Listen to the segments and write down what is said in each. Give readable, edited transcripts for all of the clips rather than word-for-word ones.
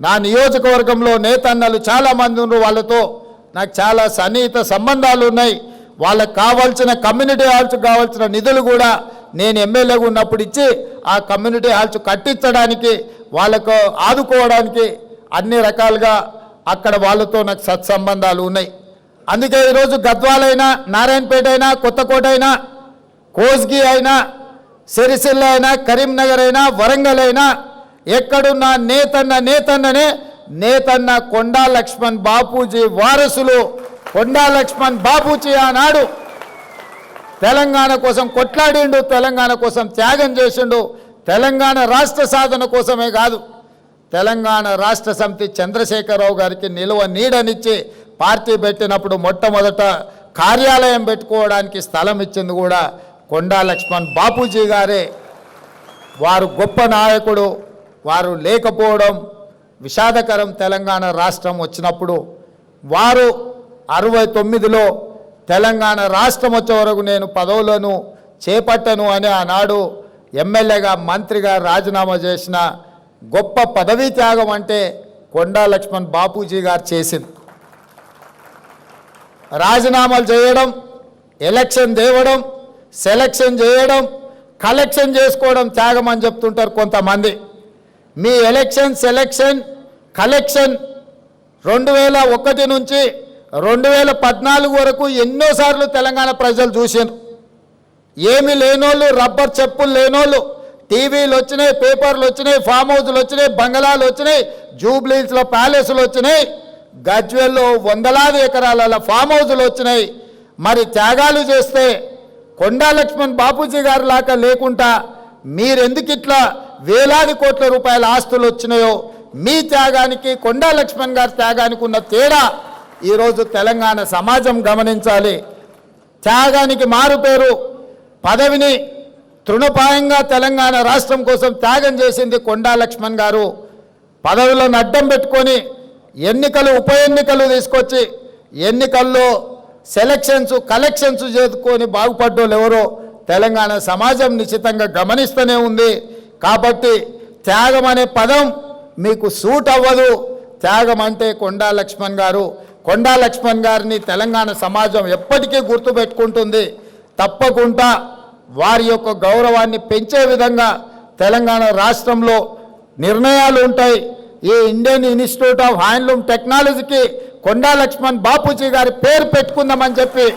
నా నియోజకవర్గంలో నేతన్నలు చాలామంది ఉన్నారు, వాళ్ళతో నాకు చాలా సన్నిహిత సంబంధాలు ఉన్నాయి. వాళ్ళకు కావాల్సిన కమ్యూనిటీ హాల్స్ కావాల్సిన నిధులు కూడా నేను ఎమ్మెల్యేగా ఉన్నప్పుడు ఇచ్చి ఆ కమ్యూనిటీ హాల్స్ కట్టించడానికి వాళ్ళకు ఆదుకోవడానికి అన్ని రకాలుగా అక్కడ వాళ్ళతో నాకు సత్సంబంధాలు ఉన్నాయి. అందుకే ఈరోజు గద్వాలైనా, నారాయణపేట అయినా, కొత్తకోట అయినా, కోస్గి అయినా, సిరిసిల్ల అయినా, కరీంనగర్ అయినా, వరంగల్ అయినా ఎక్కడున్న నేతన్న కొండా లక్ష్మణ్ బాపూజీ వారసులు. కొండా లక్ష్మణ్ బాపూజీ ఆనాడు తెలంగాణ కోసం కొట్లాడిండు, తెలంగాణ కోసం త్యాగం చేసిండు. తెలంగాణ రాష్ట్ర సాధన కోసమే కాదు, తెలంగాణ రాష్ట్ర సమితి చంద్రశేఖరరావు గారికి నిలువ నీడనిచ్చి పార్టీ పెట్టినప్పుడు మొట్టమొదట కార్యాలయం పెట్టుకోవడానికి స్థలం ఇచ్చింది కూడా కొండా లక్ష్మణ్ బాపూజీ గారే. వారు గొప్ప నాయకుడు, వారు లేకపోవడం విషాదకరం. తెలంగాణ రాష్ట్రం వచ్చినప్పుడు వారు 69లో తెలంగాణ రాష్ట్రం వచ్చే వరకు నేను పదవులను చేపట్టను అని ఆనాడు ఎమ్మెల్యేగా, మంత్రిగా రాజీనామా చేసిన గొప్ప పదవీ త్యాగం అంటే కొండా లక్ష్మణ్ బాపూజీ గారు చేసింది. రాజీనామాలు చేయడం, ఎలక్షన్ తేవడం, సెలక్షన్ చేయడం, కలెక్షన్ చేసుకోవడం త్యాగం అని చెప్తుంటారు కొంతమంది. మీ ఎలక్షన్, సెలక్షన్, కలెక్షన్ 2001 నుంచి 2014 వరకు ఎన్నోసార్లు తెలంగాణ ప్రజలు చూశారు. ఏమి లేనోళ్ళు, రబ్బర్ చెప్పులు లేనోళ్ళు, టీవీలు వచ్చినాయి, పేపర్లు వచ్చినాయి, ఫామ్ హౌస్లు వచ్చినాయి, బంగళాలు వచ్చినాయి, జూబ్లీస్లో ప్యాలెస్లు వచ్చినాయి, గజ్వేల్లో వందలాది ఎకరాల ఫామ్ హౌస్లు వచ్చినాయి. మరి త్యాగాలు చేస్తే కొండా లక్ష్మణ్ బాపూజీ గారు లాగా లేకుండా మీరెందుకు ఇట్లా వేలాది కోట్ల రూపాయల ఆస్తులు వచ్చినాయో, మీ త్యాగానికి కొండా లక్ష్మణ్ గారి త్యాగానికి ఉన్న తేడా ఈరోజు తెలంగాణ సమాజం గమనించాలి. త్యాగానికి మారుపేరు, పదవిని తృణపాయంగా తెలంగాణ రాష్ట్రం కోసం త్యాగం చేసింది కొండా లక్ష్మణ్ గారు. పదవులను అడ్డం పెట్టుకొని ఎన్నికలు, ఉప ఎన్నికలు తీసుకొచ్చి ఎన్నికల్లో సెలక్షన్స్, కలెక్షన్స్ చేసుకొని బాగుపడ్డోళ్ళు ఎవరో తెలంగాణ సమాజం నిశ్చితంగా గమనిస్తూనే ఉంది. కాబట్టి త్యాగం అనే పదం మీకు సూట్ అవ్వదు. త్యాగం అంటే కొండా లక్ష్మణ్ గారు. కొండా లక్ష్మణ్ గారిని తెలంగాణ సమాజం ఎప్పటికీ గుర్తుపెట్టుకుంటుంది. తప్పకుండా వారి యొక్క గౌరవాన్ని పెంచే విధంగా తెలంగాణ రాష్ట్రంలో నిర్ణయాలు ఉంటాయి. ఈ ఇండియన్ ఇన్స్టిట్యూట్ ఆఫ్ హ్యాండ్లూమ్ టెక్నాలజీకి కొండా లక్ష్మణ్ బాపూజీ గారి పేరు పెట్టుకుందామని చెప్పి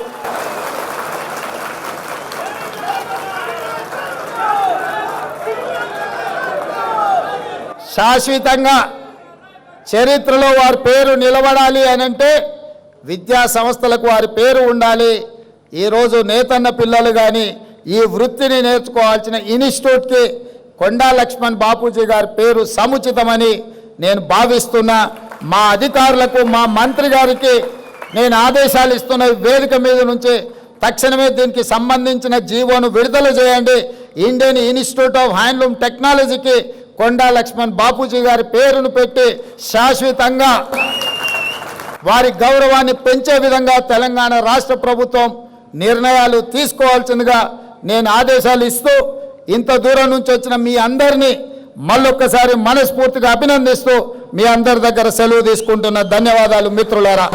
శాశ్వతంగా చరిత్రలో వారి పేరు నిలబడాలి అని అంటే విద్యా సంస్థలకు వారి పేరు ఉండాలి. ఈరోజు నేతన్న పిల్లలు కానీ ఈ వృత్తిని నేర్చుకోవాల్సిన ఇన్స్టిట్యూట్కి కొండా లక్ష్మణ్ బాపూజీ గారి పేరు సముచితమని నేను భావిస్తున్నా. మా అధికారులకు, మా మంత్రి గారికి నేను ఆదేశాలు ఇస్తున్న వేదిక మీద నుంచి తక్షణమే దీనికి సంబంధించిన జీవోను విడుదల చేయండి. ఇండియన్ ఇన్స్టిట్యూట్ ఆఫ్ హ్యాండ్లూమ్ టెక్నాలజీకి కొండా లక్ష్మణ్ బాపూజీ గారి పేరును పెట్టి శాశ్వతంగా వారి గౌరవాన్ని పెంచే విధంగా తెలంగాణ రాష్ట్ర ప్రభుత్వం నిర్ణయాలు తీసుకోవాల్సిందిగా నేను ఆదేశాలు ఇస్తూ, ఇంత దూరం నుంచి వచ్చిన మీ అందరినీ మళ్ళొక్కసారి మనస్ఫూర్తిగా అభినందిస్తూ మీ అందరి దగ్గర సెలవు తీసుకుంటున్న ధన్యవాదాలు మిత్రులారా.